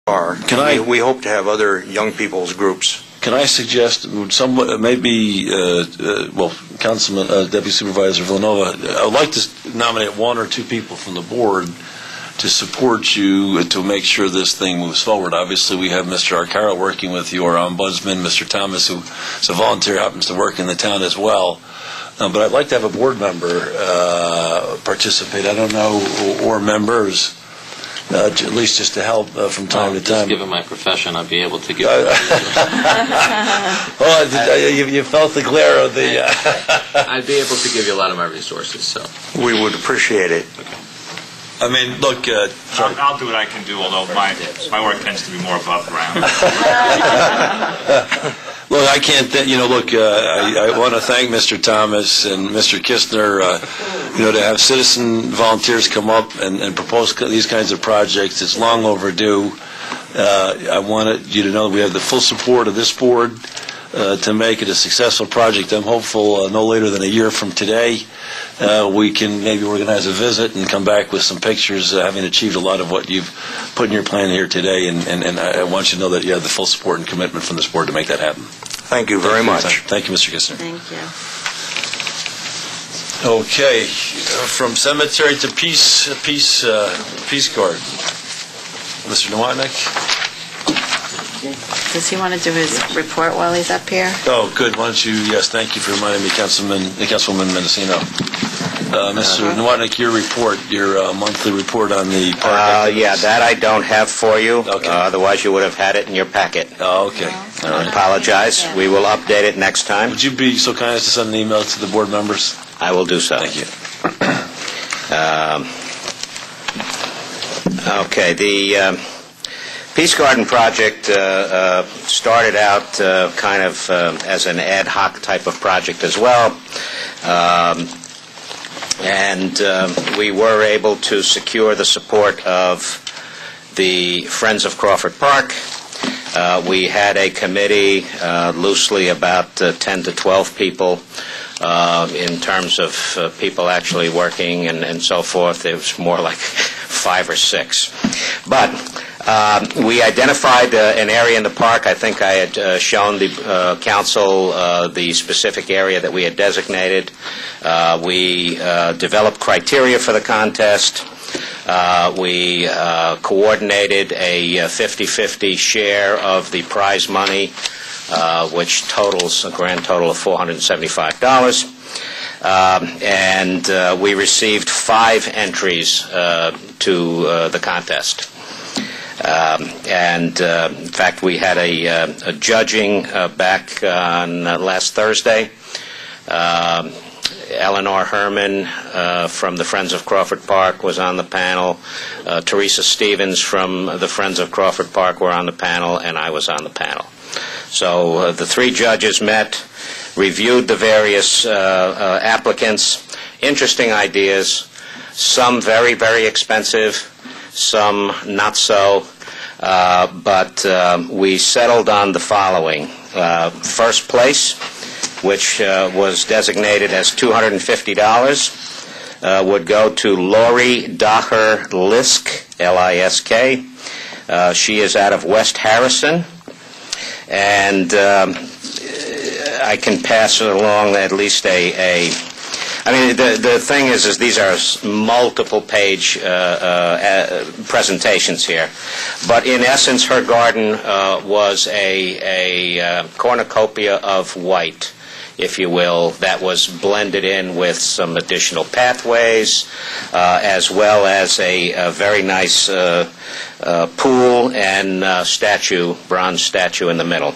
are. We hope to have other young people's groups. Can I suggest maybe, Councilman, Deputy Supervisor Villanova, I would like to nominate one or two people from the board to support you to make sure this thing moves forward. Obviously, we have Mr. Arcaro working with you, our ombudsman, Mr. Thomas, who is a volunteer, happens to work in the town as well. But I'd like to have a board member participate. I don't know, or members. At least just to help from time to time. Just given my profession, I'd be able to give. You felt the glare of the. I'd be able to give you a lot of my resources. So we would appreciate it. Okay. I mean, look. I'll do what I can do, although my work tends to be more above ground. Look, I can't. I want to thank Mr. Thomas and Mr. Kissner. To have citizen volunteers come up and propose these kinds of projects, it's long overdue. I wanted you to know we have the full support of this board to make it a successful project. I'm hopeful no later than a year from today we can maybe organize a visit and come back with some pictures having achieved a lot of what you've put in your plan here today, and I want you to know that you have the full support and commitment from this board to make that happen. Thank you very much. Thank you, Mr. Kissner. Thank you. Okay, from cemetery to peace guard. Mr. Nowotnik? Does he want to do his report while he's up here? Oh, good. Why don't you, yes, thank you for reminding me, Councilwoman Mendocino. Mr. Nowotnik, your report, your monthly report on the park. Yeah, that I don't have for you. Okay. Otherwise, you would have had it in your packet. Oh, okay. All right. I apologize. We will update it next time. Would you be so kind as to send an email to the board members? I will do so. Thank you. Okay, the Peace Garden project started out kind of as an ad hoc type of project as well. And we were able to secure the support of the Friends of Crawford Park. We had a committee, loosely about 10 to 12 people, in terms of people actually working and so forth. It was more like 5 or 6. But we identified an area in the park. I think I had shown the council the specific area that we had designated. We developed criteria for the contest. We coordinated a 50-50 share of the prize money, which totals a grand total of $475. And we received 5 entries to the contest. In fact, we had a judging back on last Thursday. Eleanor Herman from the Friends of Crawford Park was on the panel. Teresa Stevens from the Friends of Crawford Park were on the panel, and I was on the panel. So the 3 judges met, reviewed the various applicants, interesting ideas, some very, very expensive, some not so, but we settled on the following. First place, which was designated as $250, would go to Lori Daher Lisk, L-I-S-K. She is out of West Harrison, and I can pass along at least I mean, the thing is these are multiple-page presentations here. But in essence, her garden was a cornucopia of white, if you will, that was blended in with some additional pathways, as well as a very nice pool and bronze statue in the middle.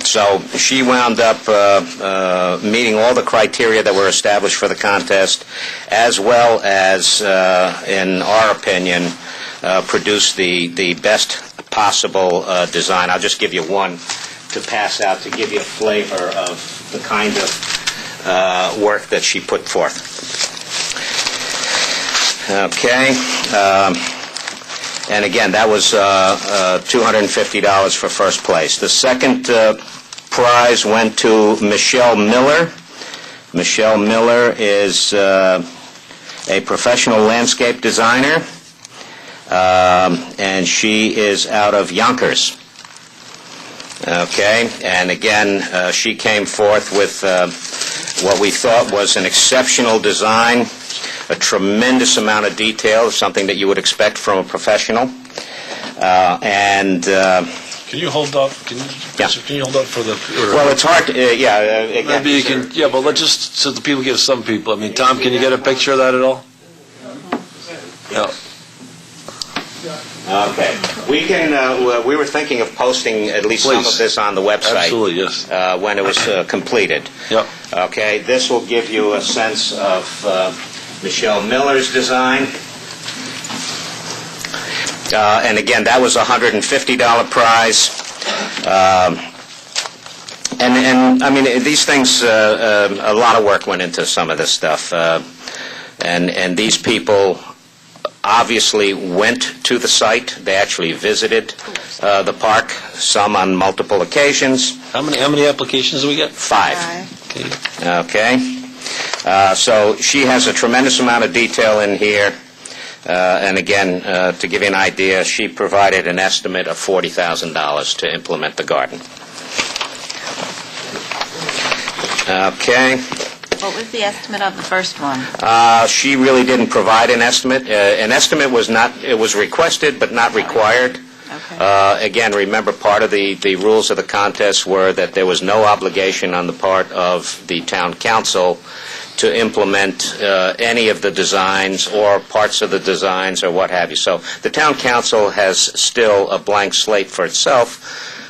So she wound up meeting all the criteria that were established for the contest, as well as, in our opinion, produced the best possible design. I'll just give you one to pass out to give you a flavor of the kind of work that she put forth. Okay. And again, that was $250 for first place. The second prize went to Michelle Miller. Michelle Miller is a professional landscape designer. and she is out of Yonkers. Okay, and again, she came forth with what we thought was an exceptional design, a tremendous amount of detail, something that you would expect from a professional. Can you hold up? Can you hold up for the? Well, it's hard to, again. Maybe you can. Yeah, but let's just so the people give some people. I mean, Tom, can you get a picture of that at all? Yeah. Okay. We can. We were thinking of posting at least some of this on the website. Absolutely, yes. When it was completed. Yep. Okay. This will give you a sense of Michelle Miller's design. And again, that was a $150 prize. And I mean, these things, a lot of work went into some of this stuff. And these people obviously went to the site. They actually visited the park, some on multiple occasions. How many applications do we get? 5. Okay. Okay. So she has a tremendous amount of detail in here. And again, to give you an idea, she provided an estimate of $40,000 to implement the garden. Okay. What was the estimate of the first one? She really didn't provide an estimate. An estimate was not, it was requested but not required. Okay. Again, remember, part of the rules of the contest were that there was no obligation on the part of the town council to implement any of the designs or parts of the designs or what have you. So the town council has still a blank slate for itself.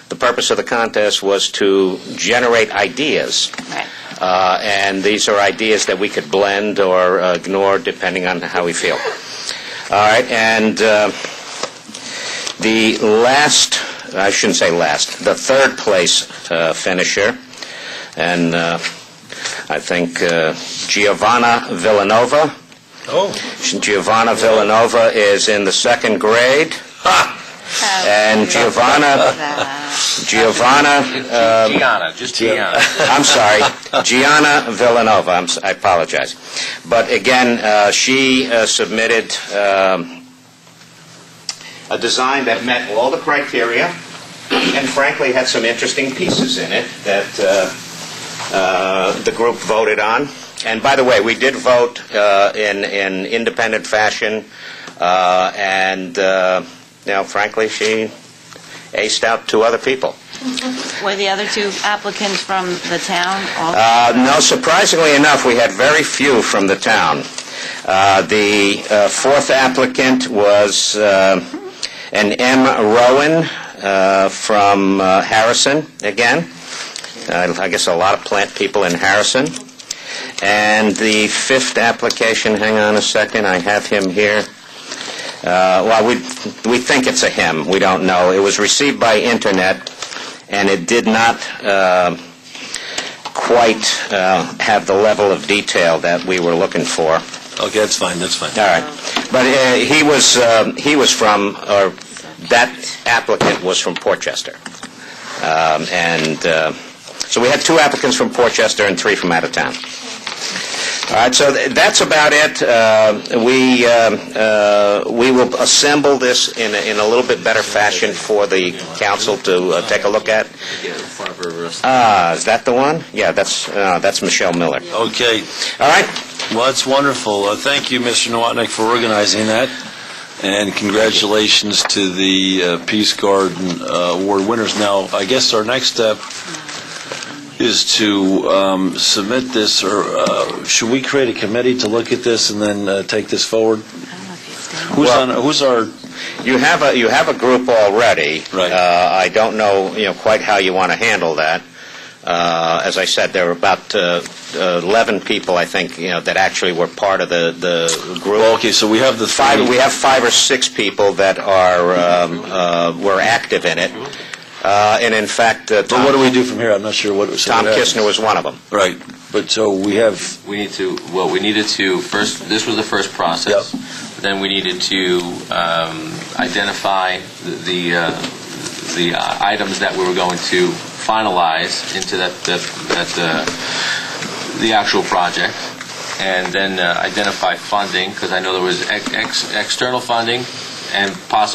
The purpose of the contest was to generate ideas. Right. And these are ideas that we could blend or ignore depending on how we feel. All right, and the last, I shouldn't say last, the third place finisher, and I think Giovanna Villanova. Oh. Giovanna Villanova is in the 2nd grade. And Giovanna, I'm sorry, Gianna Villanova, I apologize. But again, she submitted a design that met all the criteria and frankly had some interesting pieces in it that the group voted on. And by the way, we did vote in independent fashion, and frankly, she aced out 2 other people. Were the other 2 applicants from the town? No, surprisingly enough, we had very few from the town. The 4th applicant was an M. Rowan from Harrison, again. I guess a lot of plant people in Harrison. And the 5th application, hang on a second, I have him here. Well, we think it's a him. We don't know. It was received by internet, and it did not quite have the level of detail that we were looking for. Okay, that's fine. That's fine. All right, but he was from, or that applicant was from Portchester, so we had 2 applicants from Portchester and 3 from out of town. All right, so that's about it. We will assemble this in a little bit better fashion for the council to take a look at. Is that the one? Yeah, that's Michelle Miller. Okay. All right. Well, that's wonderful. Thank you, Mr. Nowotnik, for organizing that. And congratulations to the Peace Garden Award winners. Now, I guess our next step is to submit this, or should we create a committee to look at this and then take this forward? Who's our? You have a group already. Right. I don't know quite how you want to handle that. As I said, there were about 11 people, I think, that actually were part of the group. Well, okay, so we have the 5. We have 5 or 6 people that were active in it. And in fact, but what do we do from here? I'm not sure what. So Tom Kissner was one of them. Right. But so we have. We needed to first. This was the first process. Yep. Then we needed to identify the items that we were going to finalize into the actual project, and then identify funding, because I know there was external funding and possible